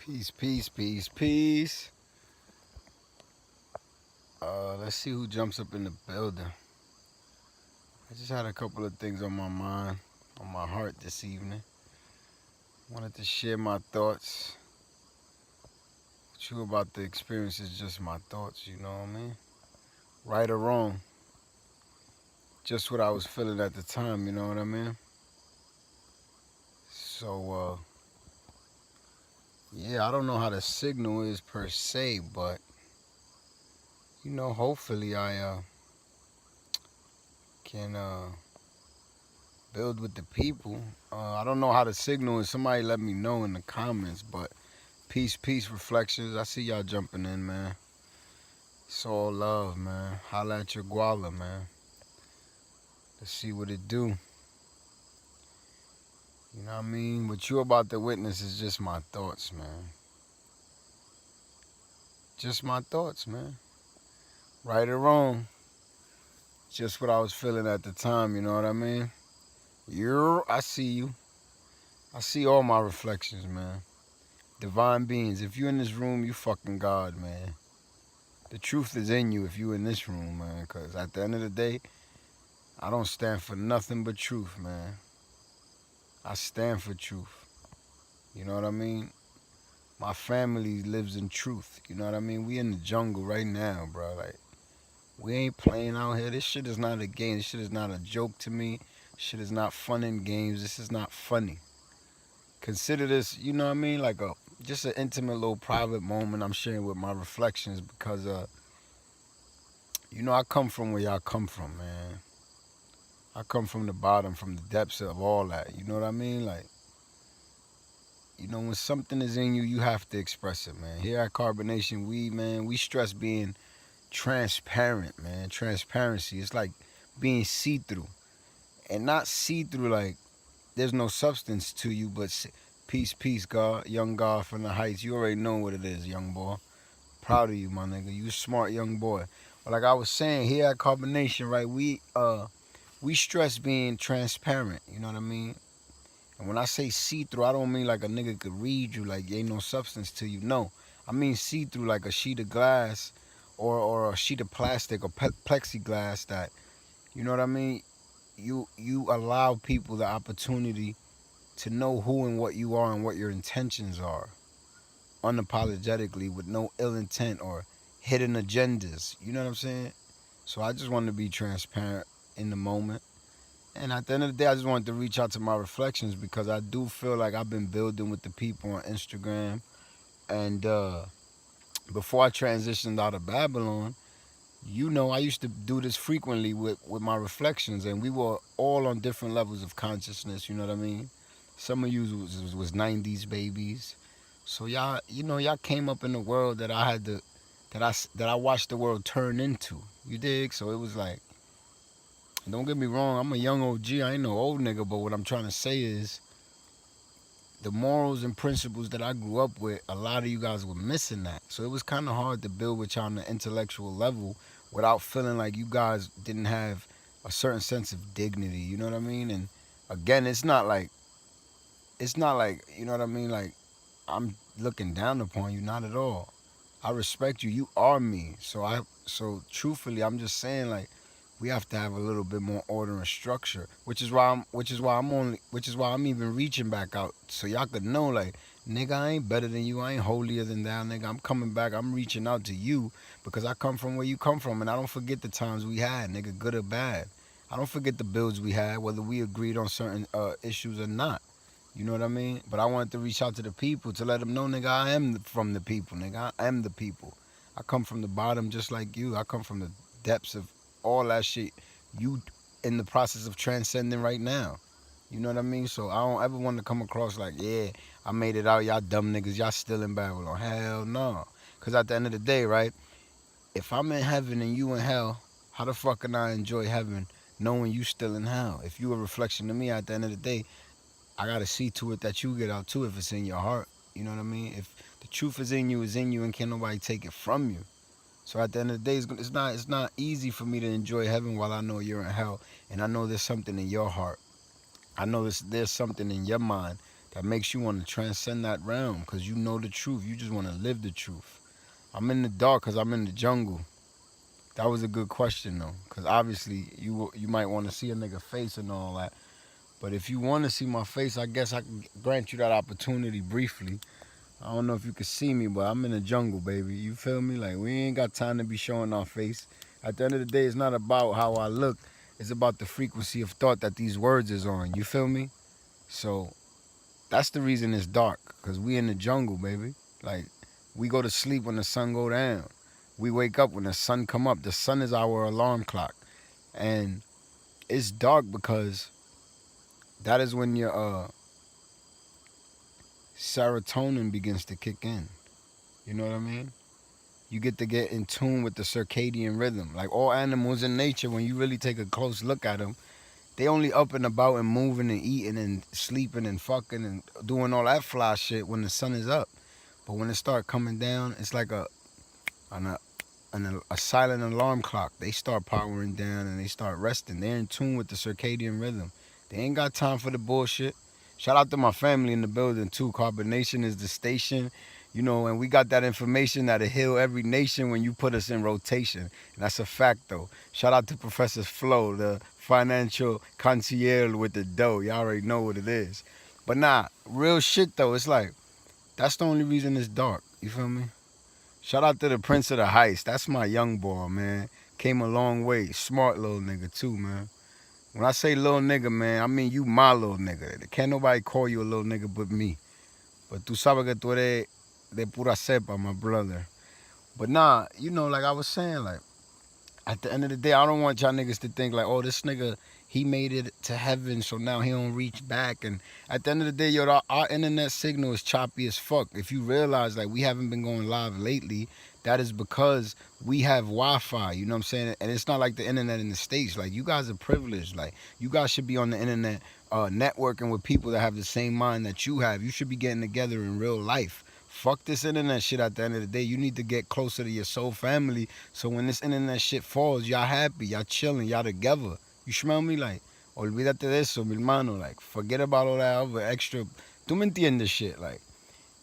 Peace, peace, peace, peace. Let's see who jumps up in the building. I just had a couple of things on my mind, on my heart this evening. Wanted to share my thoughts with you about the experiences, just my thoughts, you know what I mean? Right or wrong, just what I was feeling at the time, you know what I mean? So, yeah, I don't know how the signal is per se, but, hopefully I can build with the people. I don't know how the signal is. Somebody let me know in the comments, but peace, peace, reflections. I see y'all jumping in, man. It's all love, man. Holla at your guala, man. Let's see what it do. You know what I mean? What you about to witness is just my thoughts, man. Just my thoughts, man. Right or wrong. Just what I was feeling at the time, you know what I mean? I see you. I see all my reflections, man. Divine beings. If you in this room, you fucking God, man. The truth is in you if you in this room, man. Because at the end of the day, I don't stand for nothing but truth, man. I stand for truth. You know what I mean? My family lives in truth. You know what I mean? We in the jungle right now, bro. Like, we ain't playing out here. This shit is not a game. This shit is not a joke to me. This shit is not fun in games. This is not funny. Consider this, you know what I mean? Like just an intimate little private moment I'm sharing with my reflections because I come from where y'all come from, man. I come from the bottom, from the depths of all that. You know what I mean? Like, when something is in you, you have to express it, man. Here at Carbonation, we stress being transparent, man. Transparency. It's like being see-through. And not see-through like there's no substance to you, but peace, peace, God. Young God from the heights. You already know what it is, young boy. Proud of you, my nigga. You a smart young boy. But like I was saying, here at Carbonation, right, we stress being transparent, you know what I mean? And when I say see-through, I don't mean like a nigga could read you like ain't no substance to you. No. I mean see-through like a sheet of glass or a sheet of plastic or plexiglass that, you know what I mean? You allow people the opportunity to know who and what you are and what your intentions are unapologetically with no ill intent or hidden agendas. You know what I'm saying? So I just wanted to be transparent in the moment. And at the end of the day, I just wanted to reach out to my reflections because I do feel like I've been building with the people on Instagram. And before I transitioned out of Babylon, I used to do this frequently with my reflections, and we were all on different levels of consciousness. You know what I mean? Some of you was 90s babies, so y'all came up in the world that I had to that I watched the world turn into. You dig? So it was like, don't get me wrong, I'm a young OG. I ain't no old nigga, but what I'm trying to say is the morals and principles that I grew up with, a lot of you guys were missing that. So it was kind of hard to build with y'all on the intellectual level without feeling like you guys didn't have a certain sense of dignity. You know what I mean? And again, it's not like, you know what I mean? Like, I'm looking down upon you, not at all. I respect you. You are me. So truthfully, I'm just saying, like, we have to have a little bit more order and structure, which is why I'm even reaching back out so y'all could know, like, nigga, I ain't better than you. I ain't holier than thou, nigga. I'm coming back. I'm reaching out to you because I come from where you come from, and I don't forget the times we had, nigga, good or bad. I don't forget the builds we had, whether we agreed on certain issues or not. You know what I mean? But I wanted to reach out to the people to let them know, nigga, I am from the people, nigga. I am the people. I come from the bottom just like you. I come from the depths of all that shit you in the process of transcending right now. You know what I mean? So I don't ever want to come across like, yeah, I made it out. Y'all dumb niggas. Y'all still in Babylon. Hell no. Because at the end of the day, right, if I'm in heaven and you in hell, how the fuck can I enjoy heaven knowing you still in hell? If you a reflection of me at the end of the day, I gotta see to it that you get out too if it's in your heart. You know what I mean? If the truth is in you, and can't nobody take it from you. So at the end of the day, it's not easy for me to enjoy heaven while I know you're in hell, and I know there's something in your heart. I know there's something in your mind that makes you want to transcend that realm because you know the truth. You just want to live the truth. I'm in the dark because I'm in the jungle. That was a good question though, because obviously you might want to see a nigga face and all that. But if you want to see my face, I guess I can grant you that opportunity briefly. I don't know if you can see me, but I'm in the jungle, baby. You feel me? Like, we ain't got time to be showing our face. At the end of the day, it's not about how I look. It's about the frequency of thought that these words is on. You feel me? So that's the reason it's dark, because we in the jungle, baby. Like, we go to sleep when the sun go down. We wake up when the sun come up. The sun is our alarm clock. And it's dark because that is when your serotonin begins to kick in. You know what I mean? You get to get in tune with the circadian rhythm. Like all animals in nature, when you really take a close look at them, they only up and about and moving and eating and sleeping and fucking and doing all that fly shit when the sun is up. But when it start coming down, it's like a silent alarm clock. They start powering down and they start resting. They're in tune with the circadian rhythm. They ain't got time for the bullshit. Shout out to my family in the building too. Carbonation is the station, you know, and we got that information that'll heal every nation when you put us in rotation. And that's a fact though. Shout out to Professor Flo, the financial concierge with the dough. Y'all already know what it is. But nah, real shit though. It's like, that's the only reason it's dark. You feel me? Shout out to the Prince of the Heist. That's my young boy, man. Came a long way. Smart little nigga too, man. When I say little nigga, man, I mean you my little nigga. Can't nobody call you a little nigga but me. But tú sabes que tú eres de pura cepa, my brother. But nah, you know, like I was saying, like, at the end of the day, I don't want y'all niggas to think like, oh, this nigga, he made it to heaven, so now he don't reach back. And at the end of the day, yo, our internet signal is choppy as fuck. If you realize, like, we haven't been going live lately, that is because we have Wi-Fi, you know what I'm saying? And it's not like the internet in the States. Like, you guys are privileged. Like, you guys should be on the internet networking with people that have the same mind that you have. You should be getting together in real life. Fuck this internet shit at the end of the day. You need to get closer to your soul family so when this internet shit falls, y'all happy, y'all chilling, y'all together. You smell me? Like, olvídate de eso, mi hermano. Like, forget about all that other extra. Tú me entiendes shit. Like,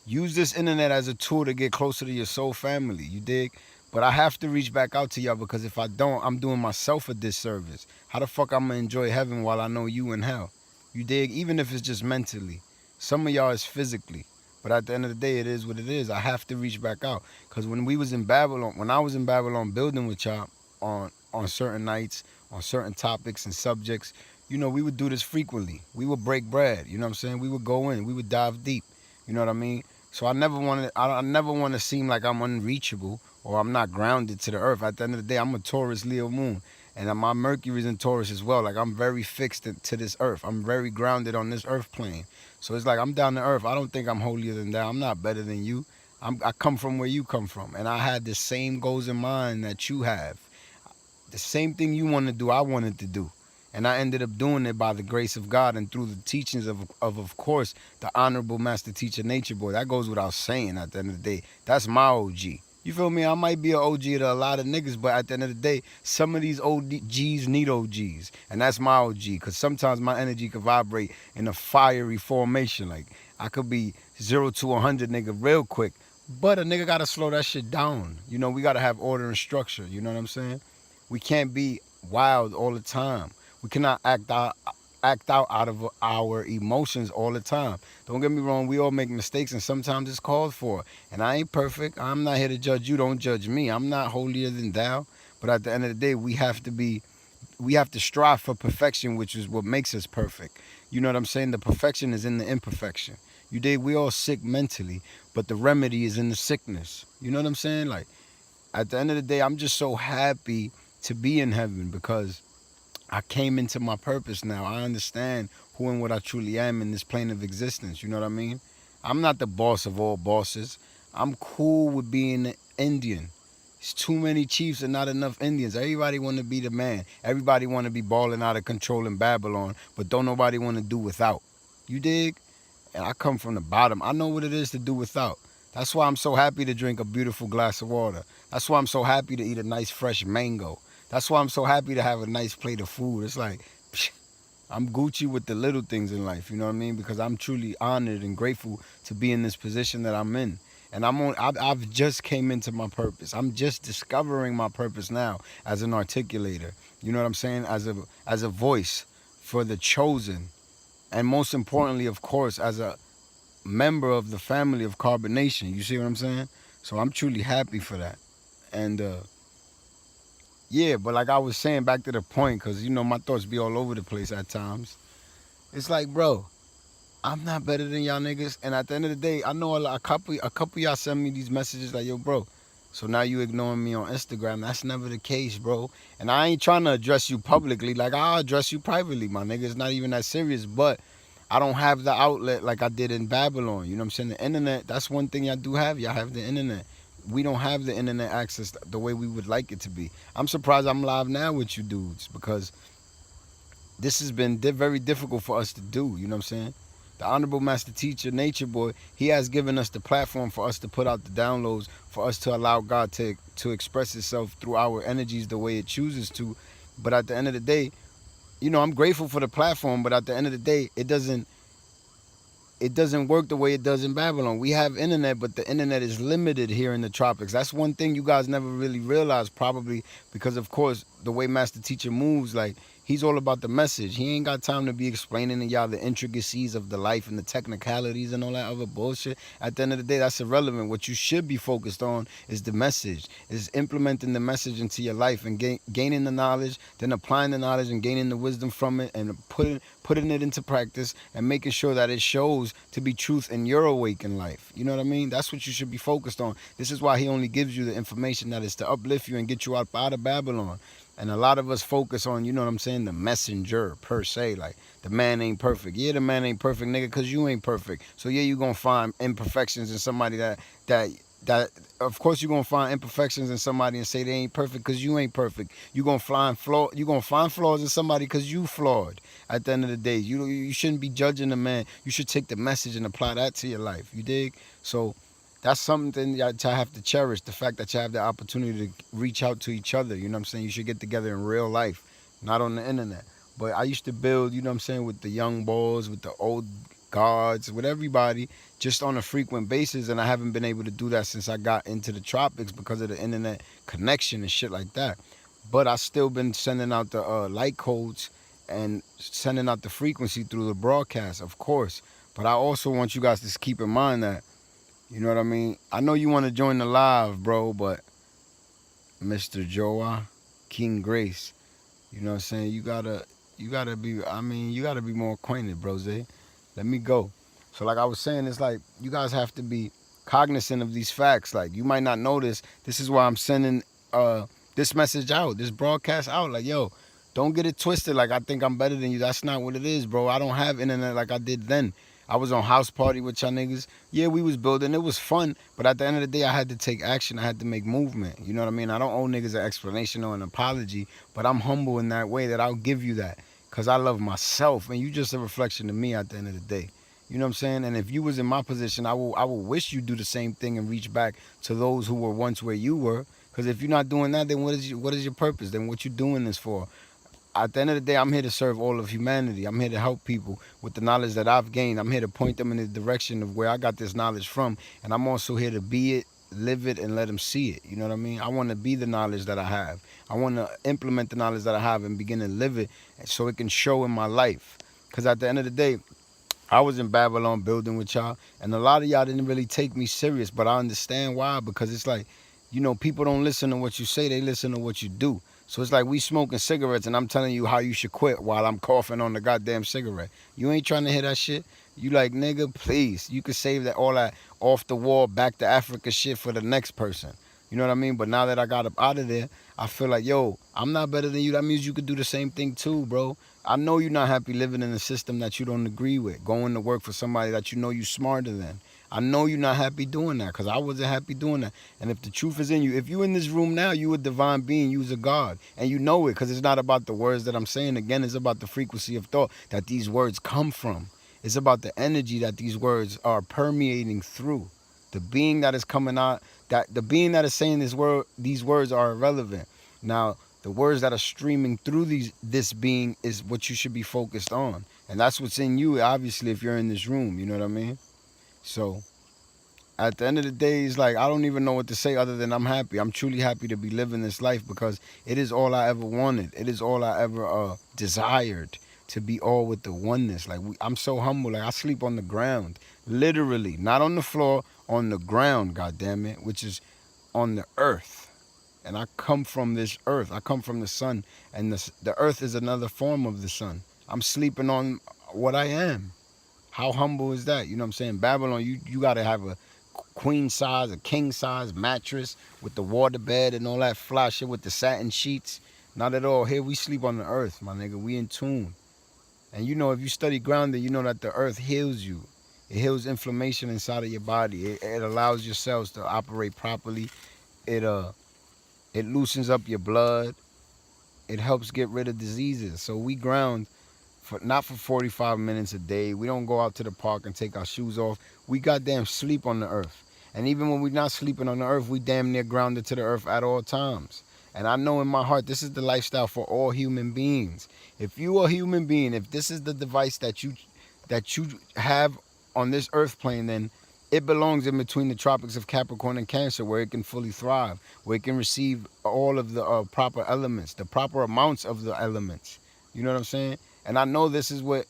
use this internet as a tool to get closer to your soul family. You dig? But I have to reach back out to y'all because if I don't, I'm doing myself a disservice. How the fuck I'm gonna enjoy heaven while I know you in hell? You dig? Even if it's just mentally. Some of y'all is physically. But at the end of the day, it is what it is. I have to reach back out. Because when we was in Babylon, when I was in Babylon building with y'all on certain nights, on certain topics and subjects, you know, we would do this frequently. We would break bread. You know what I'm saying? We would go in. We would dive deep. You know what I mean? So I never want to seem like I'm unreachable or I'm not grounded to the earth. At the end of the day, I'm a Taurus Leo moon. And my Mercury's in Taurus as well. Like, I'm very fixed to this earth. I'm very grounded on this earth plane. So it's like I'm down to earth. I don't think I'm holier than thou. I'm not better than you. I come from where you come from. And I had the same goals in mind that you have. The same thing you want to do, I wanted to do. And I ended up doing it by the grace of God and through the teachings of course, the Honorable Master Teacher Nature Boy. That goes without saying at the end of the day. That's my OG. You feel me? I might be an OG to a lot of niggas, but at the end of the day, some of these OGs need OGs. And that's my OG, because sometimes my energy can vibrate in a fiery formation. Like, I could be 0 to 100 nigga real quick, but a nigga got to slow that shit down. You know, we got to have order and structure. You know what I'm saying? We can't be wild all the time. We cannot act out of our emotions all the time. Don't get me wrong, we all make mistakes and sometimes it's called for. And I ain't perfect. I'm not here to judge you. Don't judge me. I'm not holier than thou. But at the end of the day, we have to strive for perfection, which is what makes us perfect. You know what I'm saying? The perfection is in the imperfection. You dig? We all sick mentally, but the remedy is in the sickness. You know what I'm saying? Like, at the end of the day, I'm just so happy to be in heaven because I came into my purpose now. I understand who and what I truly am in this plane of existence. You know what I mean? I'm not the boss of all bosses. I'm cool with being an Indian. It's too many chiefs and not enough Indians. Everybody want to be the man. Everybody want to be balling out of control in Babylon, but don't nobody want to do without. You dig? And I come from the bottom. I know what it is to do without. That's why I'm so happy to drink a beautiful glass of water. That's why I'm so happy to eat a nice fresh mango. That's why I'm so happy to have a nice plate of food. It's like, psh, I'm Gucci with the little things in life. You know what I mean? Because I'm truly honored and grateful to be in this position that I'm in. And I've just came into my purpose. I'm just discovering my purpose now as an articulator. You know what I'm saying? As a voice for the chosen, and most importantly, of course, as a member of the family of carbonation. You see what I'm saying? So I'm truly happy for that. And yeah, but like I was saying, back to the point, because my thoughts be all over the place at times. It's like, bro, I'm not better than y'all niggas. And at the end of the day, I know a couple y'all send me these messages like, yo, bro, so now you ignoring me on Instagram. That's never the case, bro. And I ain't trying to address you publicly. Like, I'll address you privately, my nigga. It's not even that serious. But I don't have the outlet like I did in Babylon. You know what I'm saying? The internet, that's one thing y'all do have. Y'all have the internet. We don't have the internet access the way we would like it to be. I'm surprised I'm live now with you dudes, because this has been very difficult for us to do. You know what I'm saying? The Honorable Master Teacher, Nature Boy, he has given us the platform for us to put out the downloads, for us to allow God to express itself through our energies the way it chooses to. But at the end of the day, I'm grateful for the platform, but at the end of the day, it doesn't work the way it does in Babylon. We have internet, but the internet is limited here in the tropics. That's one thing you guys never really realized, probably because, of course, the way Master Teacher moves, like, he's all about the message. He ain't got time to be explaining to y'all the intricacies of the life and the technicalities and all that other bullshit. At the end of the day, that's irrelevant. What you should be focused on is the message, is implementing the message into your life and gaining the knowledge, then applying the knowledge and gaining the wisdom from it, and putting it into practice and making sure that it shows to be truth in your awakened life. You know what I mean? That's what you should be focused on. This is why he only gives you the information that is to uplift you and get you out of Babylon. And a lot of us focus on, you know what I'm saying, the messenger per se. Like, the man ain't perfect. Yeah, the man ain't perfect, nigga, because you ain't perfect. So yeah, you going to find imperfections in somebody that of course you're going to find imperfections in somebody and say they ain't perfect because you ain't perfect. You're going to find flaws in somebody because you flawed. At the end of the day, you shouldn't be judging the man. You should take the message and apply that to your life. You dig? So that's something that you have to cherish, the fact that you have the opportunity to reach out to each other. You know what I'm saying? You should get together in real life, not on the internet. But I used to build, you know what I'm saying, with the young boys, with the old guards, with everybody, just on a frequent basis. And I haven't been able to do that since I got into the tropics because of the internet connection and shit like that. But I still been sending out the light codes and sending out the frequency through the broadcast, of course. But I also want you guys to keep in mind that, you know what I mean? I know you want to join the live, bro, but Mr. Joa, King Grace, you know what I'm saying? You gotta be more acquainted, bro, Zay. Let me go. So like I was saying, it's like you guys have to be cognizant of these facts. Like, you might not notice. This is why I'm sending this message out, this broadcast out. Like, yo, don't get it twisted. Like, I think I'm better than you. That's not what it is, bro. I don't have internet like I did then. I was on house party with y'all niggas. Yeah, we was building. It was fun. But at the end of the day, I had to take action. I had to make movement. You know what I mean? I don't owe niggas an explanation or an apology, but I'm humble in that way that I'll give you that. Because I love myself. And you just a reflection of me at the end of the day. You know what I'm saying? And if you was in my position, I will wish you do the same thing and reach back to those who were once where you were. Because if you're not doing that, then what is your purpose? Then what you doing this for? At the end of the day, I'm here to serve all of humanity. I'm here to help people with the knowledge that I've gained. I'm here to point them in the direction of where I got this knowledge from. And I'm also here to be it, live it, and let them see it. You know what I mean? I want to be the knowledge that I have. I want to implement the knowledge that I have and begin to live it so it can show in my life. Because at the end of the day, I was in Babylon building with y'all, and a lot of y'all didn't really take me serious, but I understand why, because it's like, people don't listen to what you say, they listen to what you do. So it's like we smoking cigarettes, and I'm telling you how you should quit while I'm coughing on the goddamn cigarette. You ain't trying to hear that shit? You like, nigga, please. You could save all that off the wall, back to Africa shit for the next person. You know what I mean? But now that I got up out of there, I feel like, yo, I'm not better than you. That means you could do the same thing too, bro. I know you're not happy living in a system that you don't agree with, going to work for somebody that you know you smarter than. I know you're not happy doing that, because I wasn't happy doing that. And if the truth is in you, if you in this room now, you a divine being, you's a God. And you know it, because it's not about the words that I'm saying. Again, it's about the frequency of thought that these words come from. It's about the energy that these words are permeating through. The being that is coming out, that the being that is saying these words are irrelevant. Now, The words that are streaming through this being is what you should be focused on. And that's what's in you, obviously, if you're in this room. You know what I mean? So at the end of the day, it's like I don't even know what to say other than I'm happy. I'm truly happy to be living this life because it is all I ever wanted. It is all I ever desired, to be all with the oneness. Like I'm so humble. Like I sleep on the ground, literally, not on the floor, on the ground. God damn it, which is on the earth. And I come from this earth. I come from the sun, and the earth is another form of the sun. I'm sleeping on what I am. How humble is that? You know what I'm saying? Babylon, you got to have a queen size, a king size mattress with the water bed and all that fly shit with the satin sheets. Not at all. Here we sleep on the earth, my nigga. We in tune. And you know, if you study grounding, you know that the earth heals you. It heals inflammation inside of your body. It allows your cells to operate properly. It loosens up your blood. It helps get rid of diseases. So we ground not for 45 minutes a day. We don't go out to the park and take our shoes off. We goddamn sleep on the earth. And even when we're not sleeping on the earth, we damn near grounded to the earth at all times. And I know in my heart, this is the lifestyle for all human beings. If you are a human being, if this is the device that you have on this earth plane, then it belongs in between the tropics of Capricorn and Cancer, where it can fully thrive, where it can receive all of the proper elements, the proper amounts of the elements. You know what I'm saying? And I know this is what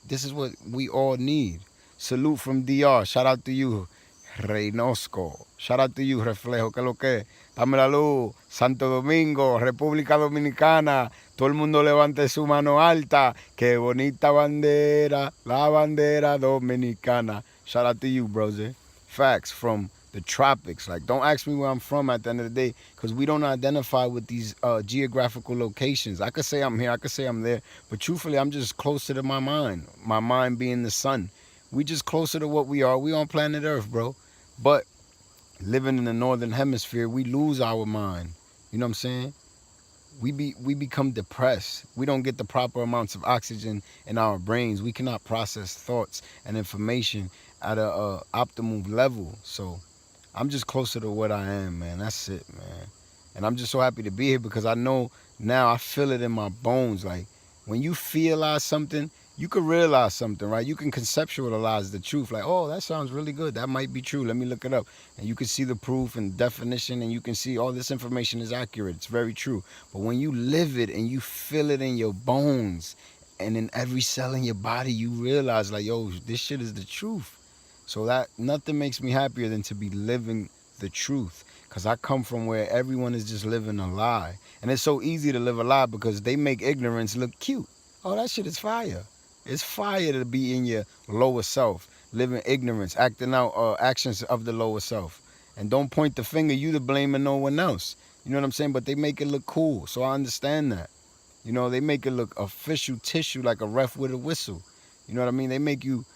we all need. Salute from DR. Shout out to you, Reynosco. Shout out to you, Reflejo. ¿Qué lo que? Dame la luz. Santo Domingo, República Dominicana. Todo el mundo levante su mano alta. Qué bonita bandera, la bandera dominicana. Shout out to you, bros. Facts from the tropics. Like, don't ask me where I'm from at the end of the day, because we don't identify with these geographical locations. I could say I'm here, I could say I'm there, but truthfully, I'm just closer to my mind being the sun. We just closer to what we are. We on planet Earth, bro. But living in the northern hemisphere, we lose our mind. You know what I'm saying? We become depressed. We don't get the proper amounts of oxygen in our brains. We cannot process thoughts and information at a optimal level. So I'm just closer to what I am, man. That's it, man. And I'm just so happy to be here because I know now, I feel it in my bones. Like, when you realize something, you can realize something, right? You can conceptualize the truth. Like, oh, that sounds really good. That might be true. Let me look it up. And you can see the proof and definition, and you can see all this information is accurate. It's very true. But when you live it and you feel it in your bones and in every cell in your body, you realize, like, yo, this shit is the truth. So that nothing makes me happier than to be living the truth. Because I come from where everyone is just living a lie. And it's so easy to live a lie because they make ignorance look cute. Oh, that shit is fire. It's fire to be in your lower self, living ignorance, acting out actions of the lower self. And don't point the finger, you to blame and no one else. You know what I'm saying? But they make it look cool. So I understand that. You know, they make it look official tissue, like a ref with a whistle. You know what I mean? They make you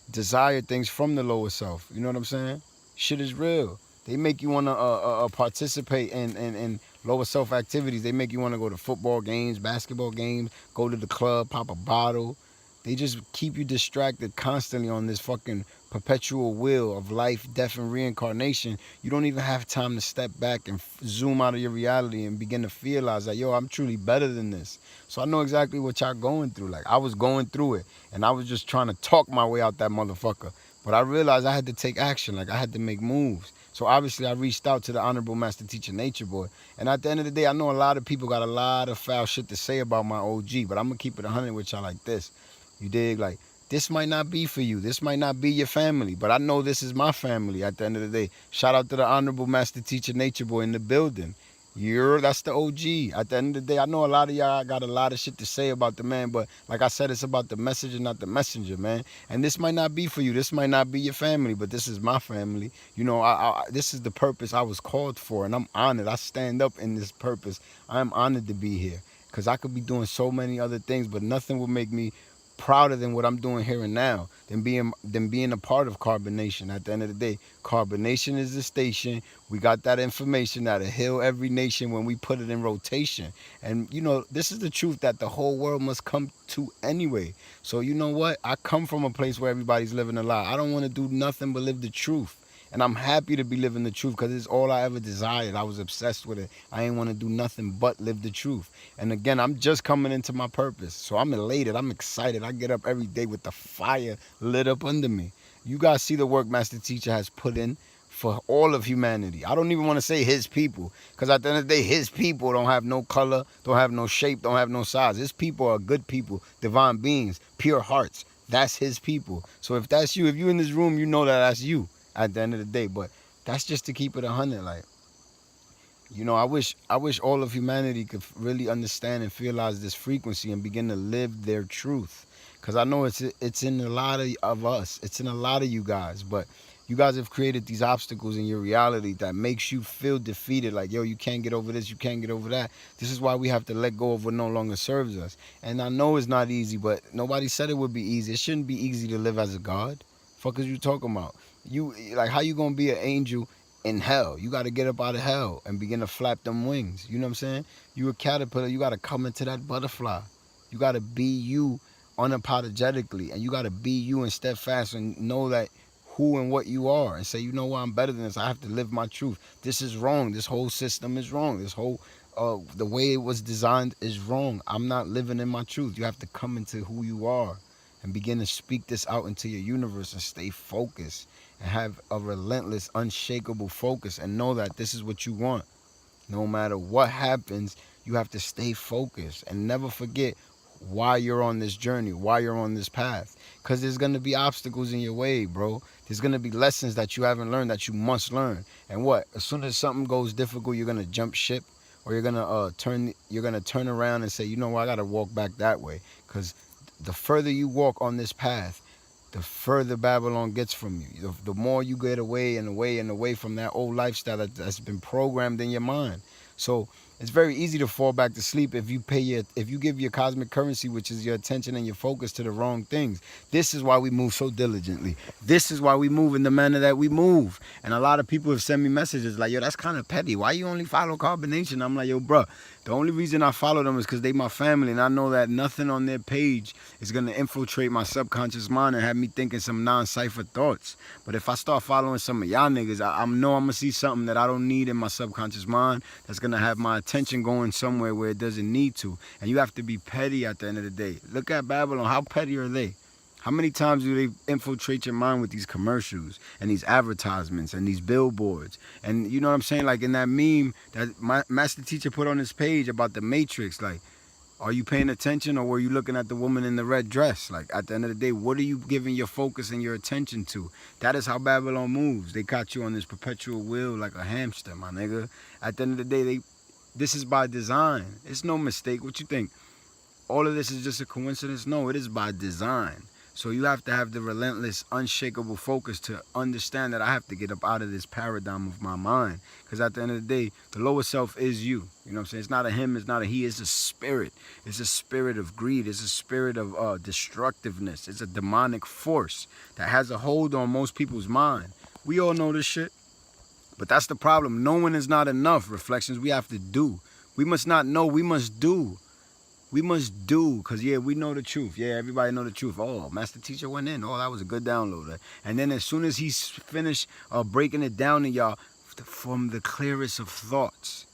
desire things from the lower self. You know what I'm saying? Shit is real. They make you want to participate in lower self activities. They make you want to go to football games, basketball games, go to the club, pop a bottle. They just keep you distracted constantly on this fucking perpetual wheel of life, death, and reincarnation. You don't even have time to step back and zoom out of your reality and begin to realize that, yo, I'm truly better than this. So I know exactly what y'all going through. Like, I was going through it, and I was just trying to talk my way out that motherfucker. But I realized I had to take action. Like, I had to make moves. So obviously I reached out to the Honorable Master Teacher Nature Boy. And at the end of the day, I know a lot of people got a lot of foul shit to say about my OG, but I'm going to keep it 100 with y'all like this. You dig? Like, this might not be for you. This might not be your family, but I know this is my family at the end of the day. Shout out to the Honorable Master Teacher Nature Boy in the building. That's the OG. At the end of the day, I know a lot of y'all got a lot of shit to say about the man, but like I said, it's about the message and not the messenger, man. And this might not be for you. This might not be your family, but this is my family. You know, this is the purpose I was called for, and I'm honored. I stand up in this purpose. I'm honored to be here because I could be doing so many other things, but nothing will make me prouder than what I'm doing here and now, than being a part of Carbonation. At the end of the day, Carbonation is the station. We got that information that'll heal every nation when we put it in rotation. And you know, this is the truth that the whole world must come to anyway. So you know what? I come from a place where everybody's living a lie. I don't want to do nothing but live the truth. And I'm happy to be living the truth because it's all I ever desired. I was obsessed with it. I ain't want to do nothing but live the truth. And again, I'm just coming into my purpose. So I'm elated. I'm excited. I get up every day with the fire lit up under me. You guys see the work Master Teacher has put in for all of humanity. I don't even want to say his people, because at the end of the day, his people don't have no color, don't have no shape, don't have no size. His people are good people, divine beings, pure hearts. That's his people. So if that's you, if you in this room, you know that that's you at the end of the day. But that's just to keep it 100. Like, you know, I wish all of humanity could really understand and realize this frequency and begin to live their truth. Cause I know it's in a lot of us. It's in a lot of you guys. But you guys have created these obstacles in your reality that makes you feel defeated. Like, yo, you can't get over this, you can't get over that. This is why we have to let go of what no longer serves us. And I know it's not easy, but nobody said it would be easy. It shouldn't be easy to live as a God. Fuck is you talking about? You like, how you gonna be an angel in hell? You got to get up out of hell and begin to flap them wings. You know what I'm saying? You a caterpillar, you got to come into that butterfly. You got to be you unapologetically, and you got to be you and steadfast and know that who and what you are, and say, you know what, I'm better than this. I have to live my truth. This is wrong. This whole system is wrong. This whole the way it was designed is wrong. I'm not living in my truth. You have to come into who you are and begin to speak this out into your universe and stay focused and have a relentless, unshakable focus and know that this is what you want. No matter what happens, you have to stay focused and never forget why you're on this journey, why you're on this path. Because there's going to be obstacles in your way, bro. There's going to be lessons that you haven't learned that you must learn. And what? As soon as something goes difficult, you're going to jump ship, or you're going to turn around and say, you know what, I got to walk back that way. Because the further you walk on this path, the further Babylon gets from you. The more you get away and away and away from that old lifestyle that's been programmed in your mind. So it's very easy to fall back to sleep if you give your cosmic currency, which is your attention and your focus, to the wrong things. This is why we move so diligently. This is why we move in the manner that we move. And a lot of people have sent me messages like, yo, that's kind of petty. Why you only follow Carbonation? I'm like, yo, bro, the only reason I follow them is because they my family, and I know that nothing on their page is going to infiltrate my subconscious mind and have me thinking some non-cipher thoughts. But if I start following some of y'all niggas, I know I'm going to see something that I don't need in my subconscious mind that's going to have my attention going somewhere where it doesn't need to. And you have to be petty at the end of the day. Look at Babylon. How petty are they? How many times do they infiltrate your mind with these commercials and these advertisements and these billboards? And you know what I'm saying? Like in that meme that my Master Teacher put on his page about the Matrix, like, are you paying attention, or were you looking at the woman in the red dress? Like, at the end of the day, what are you giving your focus and your attention to? That is how Babylon moves. They caught you on this perpetual wheel like a hamster, my nigga. At the end of the day, this is by design. It's no mistake. What you think? All of this is just a coincidence? No, it is by design. So you have to have the relentless, unshakable focus to understand that I have to get up out of this paradigm of my mind. Because at the end of the day, the lower self is you. You know what I'm saying? It's not a him, it's not a he, it's a spirit. It's a spirit of greed. It's a spirit of destructiveness. It's a demonic force that has a hold on most people's mind. We all know this shit. But that's the problem. Knowing is not enough. Reflections, we have to do. We must not know, we must do. We must do, because, yeah, we know the truth. Yeah, everybody know the truth. Oh, Master Teacher went in. Oh, that was a good download. And then as soon as he's finished breaking it down to y'all from the clearest of thoughts,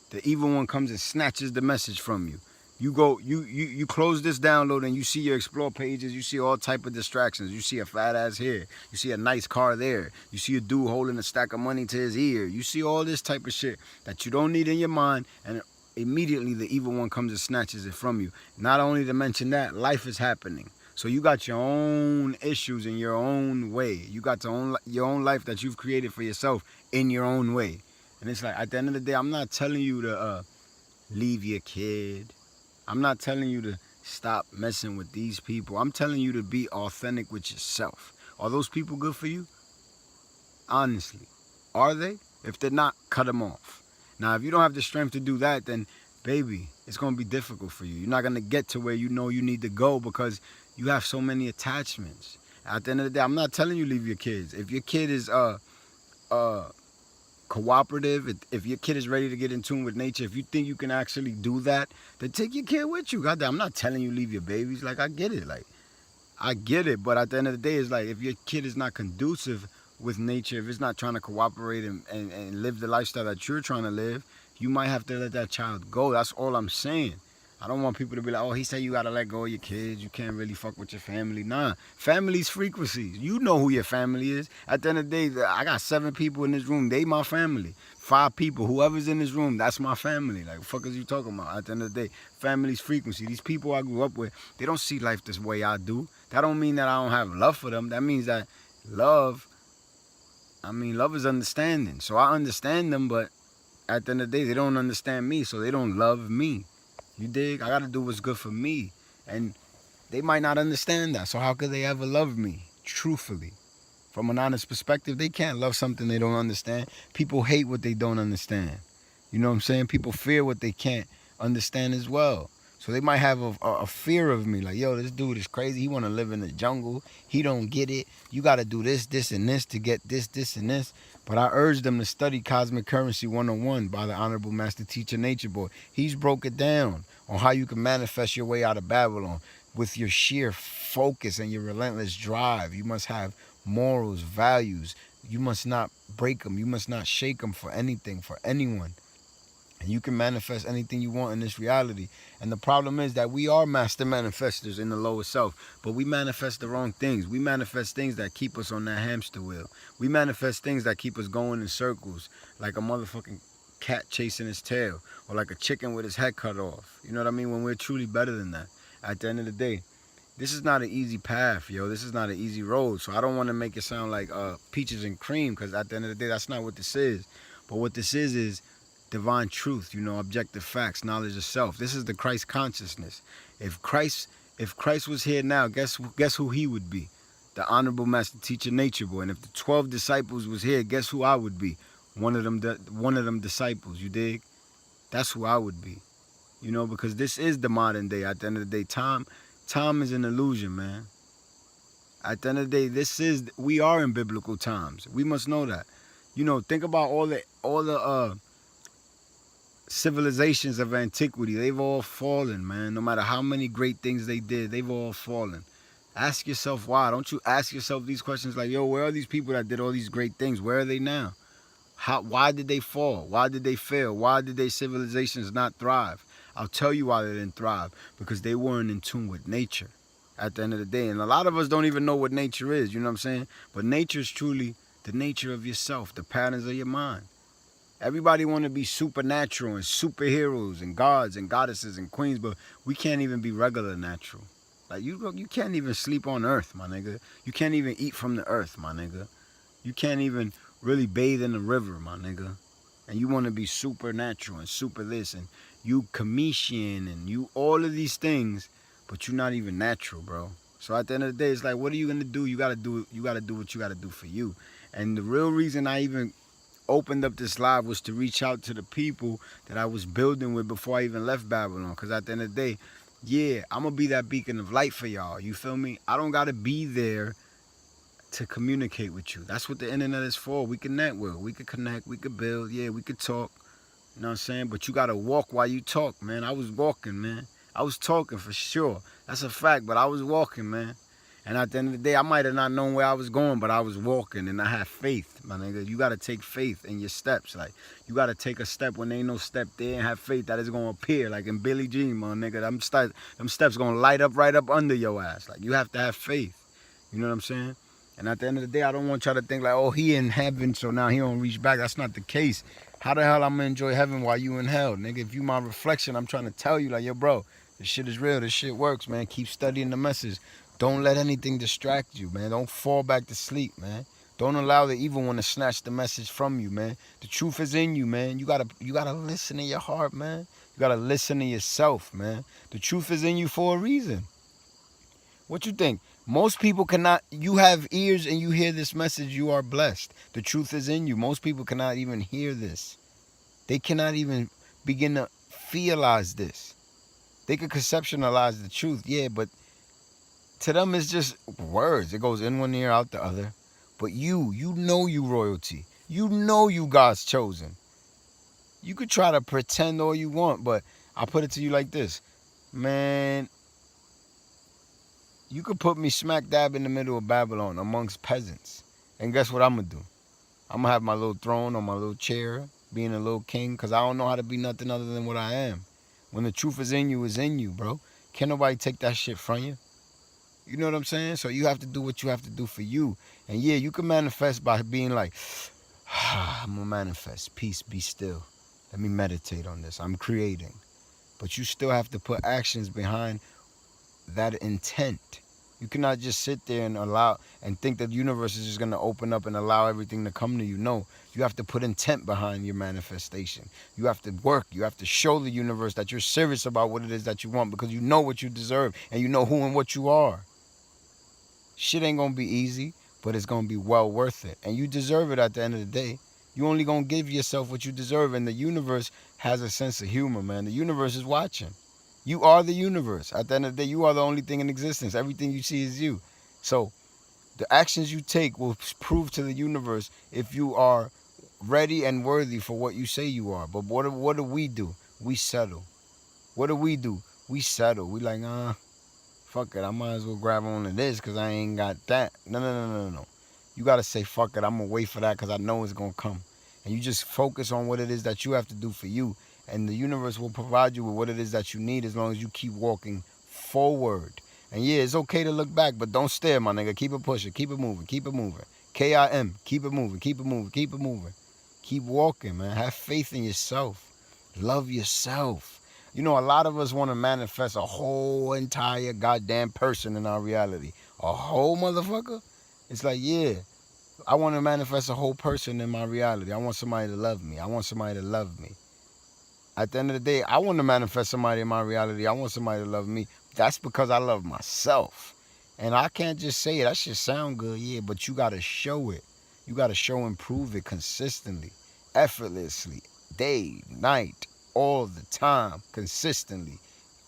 the evil one comes and snatches the message from you. You close this download and you see your explore pages. You see all type of distractions. You see a fat ass here. You see a nice car there. You see a dude holding a stack of money to his ear. You see all this type of shit that you don't need in your mind, and immediately the evil one comes and snatches it from you. Not only to mention that, life is happening. So you got your own issues in your own way. You got your own life that you've created for yourself in your own way. And it's like, at the end of the day, I'm not telling you to leave your kid. I'm not telling you to stop messing with these people. I'm telling you to be authentic with yourself. Are those people good for you? Honestly, are they? If they're not, cut them off. Now, if you don't have the strength to do that, then, baby, it's going to be difficult for you. You're not going to get to where you know you need to go because you have so many attachments. At the end of the day, I'm not telling you leave your kids. If your kid is cooperative, if your kid is ready to get in tune with nature, if you think you can actually do that, then take your kid with you. Goddamn, I'm not telling you leave your babies. Like, I get it. Like, I get it. But at the end of the day, it's like, if your kid is not conducive, with nature, if it's not trying to cooperate and live the lifestyle that you're trying to live, you might have to let that child go. That's all I'm saying. I don't want people to be like, oh, he said you gotta let go of your kids. You can't really fuck with your family. Nah, family's frequencies. You know who your family is. At the end of the day, I got 7 people in this room. They my family. 5 people. Whoever's in this room, that's my family. Like, what the fuck is you talking about? At the end of the day, family's frequency. These people I grew up with, they don't see life this way I do. That don't mean that I don't have love for them. That means that love, love is understanding. So I understand them, but at the end of the day, they don't understand me, so they don't love me. You dig? I gotta do what's good for me. And they might not understand that. So how could they ever love me? Truthfully. From an honest perspective, they can't love something they don't understand. People hate what they don't understand. You know what I'm saying? People fear what they can't understand as well. So they might have a fear of me. Like, yo, this dude is crazy. He want to live in the jungle. He don't get it. You got to do this, this, and this to get this, this, and this. But I urge them to study Cosmic Currency 101 by the Honorable Master Teacher Nature Boy. He's broke it down on how you can manifest your way out of Babylon with your sheer focus and your relentless drive. You must have morals, values. You must not break them. You must not shake them for anything, for anyone. And you can manifest anything you want in this reality. And the problem is that we are master manifestors in the lower self, but we manifest the wrong things. We manifest things that keep us on that hamster wheel. We manifest things that keep us going in circles, like a motherfucking cat chasing his tail, or like a chicken with his head cut off. You know what I mean? When we're truly better than that. At the end of the day, this is not an easy path, yo. This is not an easy road. So I don't want to make it sound like peaches and cream, because at the end of the day, that's not what this is. But what this is divine truth, objective facts, knowledge of self. This is the Christ consciousness. If Christ was here now, guess who he would be? The Honorable Master Teacher Nature Boy. And if the 12 disciples was here, guess who I would be? One of them disciples, you dig? That's who I would be. Because this is the modern day. At the end of the day, time is an illusion, man. At the end of the day, we are in biblical times. We must know that. Think about all the civilizations of antiquity. They've all fallen, man. No matter how many great things they did, they've all fallen. Ask yourself why. Don't you ask yourself these questions like, yo, where are these people that did all these great things? Where are they now? Why did they fall? Why did they fail? Why did their civilizations not thrive? I'll tell you why they didn't thrive. Because they weren't in tune with nature at the end of the day. And a lot of us don't even know what nature is, you know what I'm saying? But nature is truly the nature of yourself, the patterns of your mind. Everybody want to be supernatural and superheroes and gods and goddesses and queens, but we can't even be regular natural. Like, you can't even sleep on earth, my nigga. You can't even eat from the earth, my nigga. You can't even really bathe in the river, my nigga. And you want to be supernatural and super this, and you comedian and you all of these things, but you're not even natural, bro. So at the end of the day, it's like, what are you gonna do? You gotta do what you gotta do for you. And the real reason I even opened up this live was to reach out to the people that I was building with before I even left Babylon. Because at the end of the day, yeah, I'm going to be that beacon of light for y'all. You feel me? I don't got to be there to communicate with you. That's what the internet is for. We can network. We could connect. We could build. Yeah, we could talk. You know what I'm saying? But you got to walk while you talk, man. I was walking, man. I was talking for sure. That's a fact, but I was walking, man. And at the end of the day, I might have not known where I was going, but I was walking and I had faith, my nigga. You got to take faith in your steps. Like, you got to take a step when there ain't no step there and have faith that it's going to appear. Like in Billie Jean, my nigga, them steps going to light up right up under your ass. Like, you have to have faith. You know what I'm saying? And at the end of the day, I don't want y'all to think like, oh, he in heaven, so now he don't reach back. That's not the case. How the hell I'm going to enjoy heaven while you in hell? Nigga, if you my reflection, I'm trying to tell you, like, yo, bro, this shit is real. This shit works, man. Keep studying the message. Don't let anything distract you, man. Don't fall back to sleep, man. Don't allow the evil one to snatch the message from you, man. The truth is in you, man. You gotta listen to your heart, man. You gotta listen to yourself, man. The truth is in you for a reason. What you think? Most people cannot, you have ears and you hear this message, you are blessed. The truth is in you. Most people cannot even hear this. They cannot even begin to realize this. They could conceptualize the truth, yeah, but to them, it's just words. It goes in one ear, out the other. But you know you royalty. You know you God's chosen. You could try to pretend all you want, but I'll put it to you like this. Man, you could put me smack dab in the middle of Babylon amongst peasants. And guess what I'm gonna do? I'm gonna have my little throne or my little chair, being a little king, because I don't know how to be nothing other than what I am. When the truth is in you, it's in you, bro. Can't nobody take that shit from you. You know what I'm saying? So you have to do what you have to do for you. And yeah, you can manifest by being like, I'm gonna manifest. Peace, be still. Let me meditate on this. I'm creating. But you still have to put actions behind that intent. You cannot just sit there and allow and think that the universe is just gonna open up and allow everything to come to you. No, you have to put intent behind your manifestation. You have to work. You have to show the universe that you're serious about what it is that you want because you know what you deserve and you know who and what you are. Shit ain't gonna be easy, but it's gonna be well worth it. And you deserve it at the end of the day. You only gonna give yourself what you deserve. And the universe has a sense of humor, man. The universe is watching. You are the universe. At the end of the day, you are the only thing in existence. Everything you see is you. So the actions you take will prove to the universe if you are ready and worthy for what you say you are. But what do we do? We settle. What do? We settle. We like, fuck it, I might as well grab on to this because I ain't got that. No. You got to say, fuck it, I'm going to wait for that because I know it's going to come. And you just focus on what it is that you have to do for you. And the universe will provide you with what it is that you need as long as you keep walking forward. And yeah, it's okay to look back, but don't stare, my nigga. Keep it pushing. Keep it moving. Keep it moving. KIM. Keep it moving. Keep it moving. Keep it moving. Keep walking, man. Have faith in yourself. Love yourself. You know, a lot of us want to manifest a whole entire goddamn person in our reality. A whole motherfucker? It's like, yeah, I want to manifest a whole person in my reality. I want somebody to love me. I want somebody to love me. At the end of the day, I want to manifest somebody in my reality. I want somebody to love me. That's because I love myself. And I can't just say it. That shit sound good, yeah, but you got to show it. You got to show and prove it consistently, effortlessly, day, night, all the time, consistently,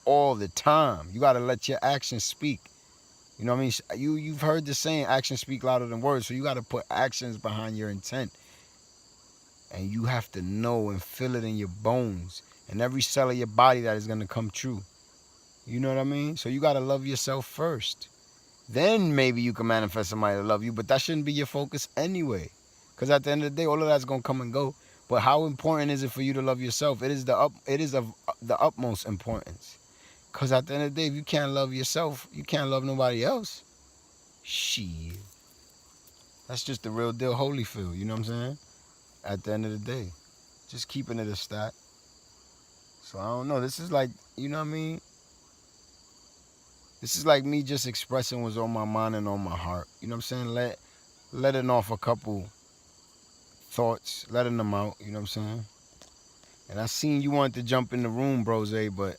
all the time. You got to let your actions speak. You know what I mean? You've heard the saying, actions speak louder than words. So you got to put actions behind your intent. And you have to know and feel it in your bones and every cell of your body that is going to come true. You know what I mean? So you got to love yourself first. Then maybe you can manifest somebody to love you, but that shouldn't be your focus anyway. Because at the end of the day, all of that's going to come and go. But how important is it for you to love yourself? It is of the utmost importance. Because at the end of the day, if you can't love yourself, you can't love nobody else. Shit. That's just the real deal Holyfield, you know what I'm saying? At the end of the day. Just keeping it a stat. So I don't know. This is like, you know what I mean? This is like me just expressing what's on my mind and on my heart. You know what I'm saying? Letting off a couple thoughts, letting them out, you know what I'm saying? And I seen you wanted to jump in the room, brose, but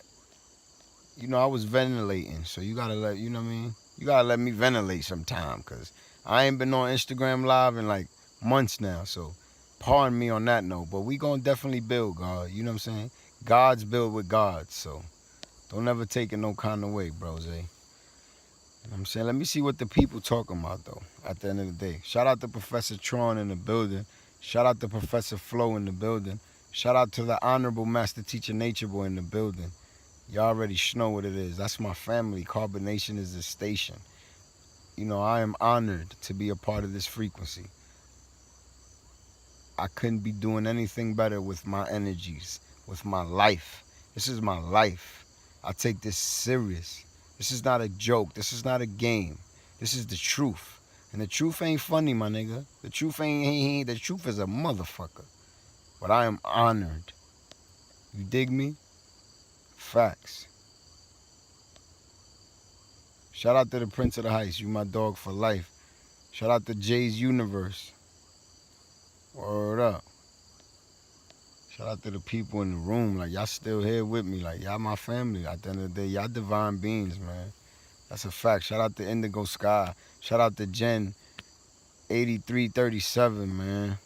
you know, I was ventilating. So you gotta let, you know what I mean? You gotta let me ventilate sometime, cause I ain't been on Instagram Live in like months now. So pardon me on that note, but we gonna definitely build, God. You know what I'm saying? God's build with God, so don't ever take it no kind of way, brose. You know what I'm saying? Let me see what the people talking about, though, at the end of the day. Shout out to Professor Tron in the building. Shout out to Professor Flo in the building. Shout out to the Honorable Master Teacher Nature Boy in the building. Y'all already know what it is. That's my family. Carbonation is the station. You know, I am honored to be a part of this frequency. I couldn't be doing anything better with my energies, with my life. This is my life. I take this serious. This is not a joke. This is not a game. This is the truth. And the truth ain't funny, my nigga. The truth ain't the truth is a motherfucker. But I am honored. You dig me? Facts. Shout out to the Prince of the Heights. You my dog for life. Shout out to Jay's Universe. Word up. Shout out to the people in the room. Like, y'all still here with me. Like, y'all my family. At the end of the day, y'all divine beings, man. That's a fact. Shout out to Indigo Sky. Shout out to Jen 8337, man.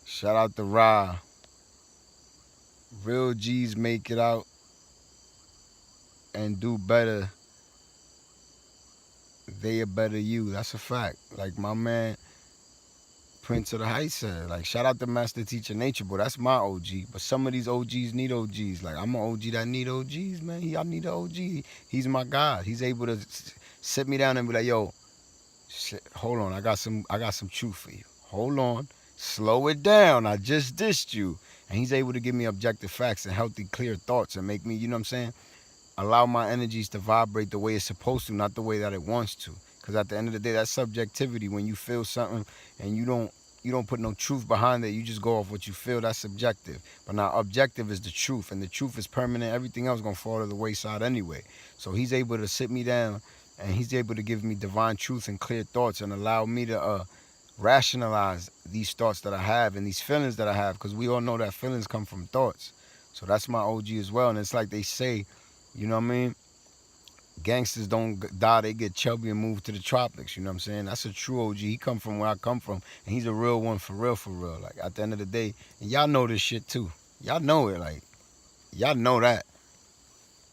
Shout out to Ra. Real G's make it out and do better. They a better you. That's a fact. Like my man Prince of the Heights said. Like, shout out to Master Teacher Nature Boy. That's my OG. But some of these OGs need OGs. Like, I'm an OG that need OGs, man. I need an OG. He's my God. He's able to sit me down and be like, yo, Shit, hold on. I got some truth for you. Hold on. Slow it down. I just dissed you. And he's able to give me objective facts and healthy, clear thoughts and make me, you know what I'm saying? Allow my energies to vibrate the way it's supposed to, not the way that it wants to. Because at the end of the day, that's subjectivity. When you feel something and you don't put no truth behind it, you just go off what you feel. That's subjective. But now objective is the truth, and the truth is permanent. Everything else gonna fall to the wayside anyway. So he's able to sit me down, and he's able to give me divine truth and clear thoughts, and allow me to rationalize these thoughts that I have and these feelings that I have. Because we all know that feelings come from thoughts. So that's my OG as well. And it's like they say, you know what I mean? Gangsters don't die, they get chubby and move to the tropics. You know what I'm saying? That's a true OG. He come from where I come from, and he's a real one for real, for real. Like, at the end of the day, and y'all know this shit too. Y'all know it. Like, y'all know that.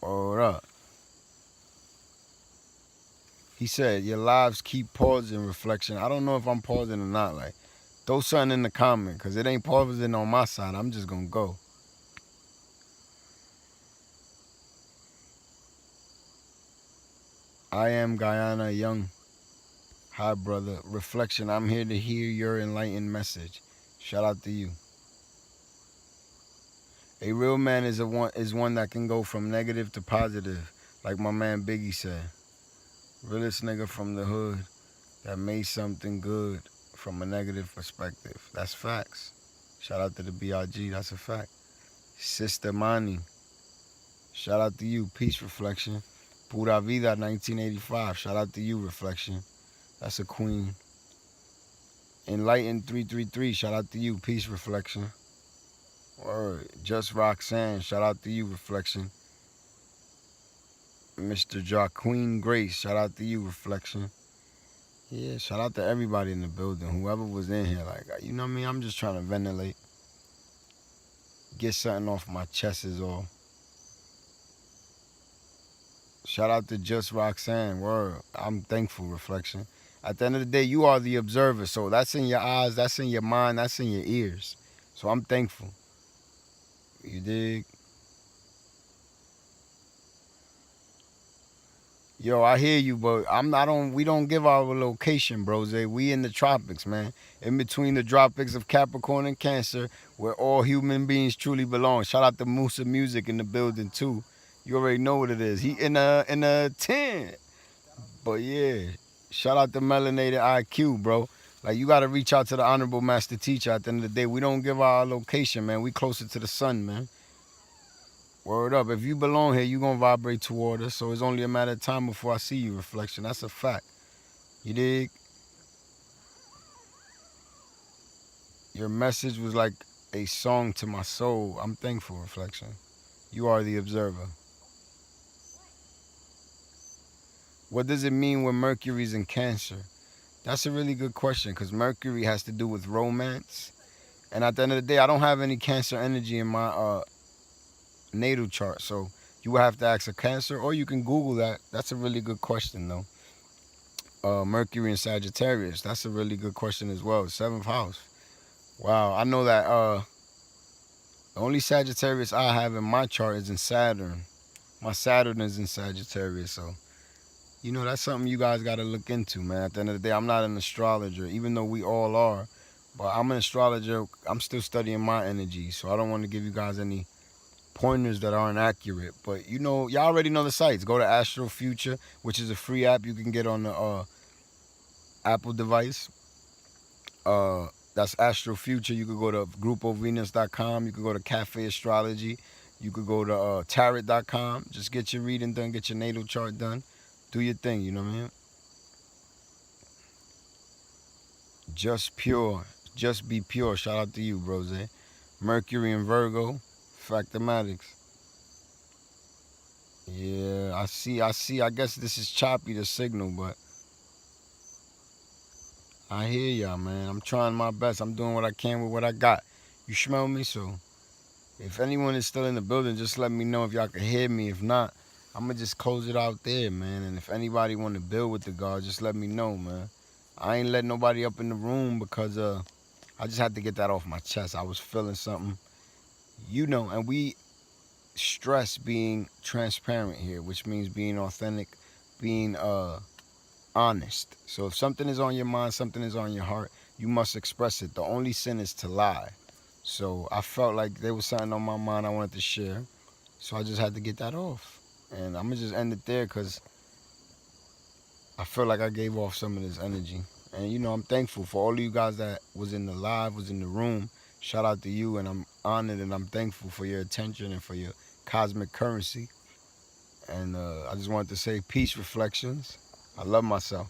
Hold up. He said, your lives keep pausing, reflection. I don't know if I'm pausing or not. Like, throw something in the comment, because it ain't pausing on my side. I'm just going to go. I am Guyana Young. Hi, brother. Reflection, I'm here to hear your enlightened message. Shout out to you. A real man is one that can go from negative to positive, like my man Biggie said. Realest nigga from the hood that made something good from a negative perspective. That's facts. Shout out to the BRG, that's a fact. Sister Mani, shout out to you. Peace Reflection. Pura Vida 1985, shout out to you, Reflection. That's a queen. Enlightened 333, shout out to you. Peace Reflection. Word. Just Roxanne, shout out to you, Reflection. Mr. Jaqueen Grace, shout out to you, Reflection. Yeah, shout out to everybody in the building, whoever was in here. Like, you know what I mean? I'm just trying to ventilate, get something off my chest is all. Shout out to Just Roxanne, word. I'm thankful, Reflection. At the end of the day, you are the observer, so that's in your eyes, that's in your mind, that's in your ears. So I'm thankful. You dig? Yo, I hear you, but we don't give our location, bros. We in the tropics, man. In between the tropics of Capricorn and Cancer, where all human beings truly belong. Shout out to Musa Music in the building too. You already know what it is. He in a 10. But yeah, shout out to Melanated IQ, bro. Like, you gotta reach out to the honorable master teacher at the end of the day. We don't give our location, man. We closer to the sun, man. Word up. If you belong here, you gonna vibrate toward us. So it's only a matter of time before I see you, Reflection. That's a fact. You dig? Your message was like a song to my soul. I'm thankful, Reflection. You are the observer. What does it mean when Mercury's in Cancer? That's a really good question, because Mercury has to do with romance. And at the end of the day, I don't have any Cancer energy in my natal chart. So you would have to ask a Cancer, or you can Google that. That's a really good question, though. Mercury in Sagittarius. That's a really good question as well. 7th house. Wow, I know that the only Sagittarius I have in my chart is in Saturn. My Saturn is in Sagittarius, so you know that's something you guys got to look into, man. At the end of the day, I'm not an astrologer, even though we all are. But I'm an astrologer. I'm still studying my energy, so I don't want to give you guys any pointers that aren't accurate. But you know, y'all already know the sites. Go to Astro Future, which is a free app you can get on the Apple device. That's Astro Future. You could go to groupovenus.com. You could go to Cafe Astrology. You could go to tarot.com. Just get your reading done. Get your natal chart done. Do your thing, you know what I mean? Just pure. Just be pure. Shout out to you, Brose. Mercury and Virgo. Factomatics. Yeah, I see. I guess this is choppy, the signal, but I hear y'all, man. I'm trying my best. I'm doing what I can with what I got. You smell me? So if anyone is still in the building, just let me know if y'all can hear me. If not, I'm going to just close it out there, man. And if anybody want to build with the God, just let me know, man. I ain't letting nobody up in the room because I just had to get that off my chest. I was feeling something, you know, and we stress being transparent here, which means being authentic, being honest. So if something is on your mind, something is on your heart, you must express it. The only sin is to lie. So I felt like there was something on my mind I wanted to share. So I just had to get that off. And I'm going to just end it there because I feel like I gave off some of this energy. And, I'm thankful for all of you guys that was in the live, was in the room. Shout out to you. And I'm honored and I'm thankful for your attention and for your cosmic currency. And I just wanted to say peace reflections. I love myself.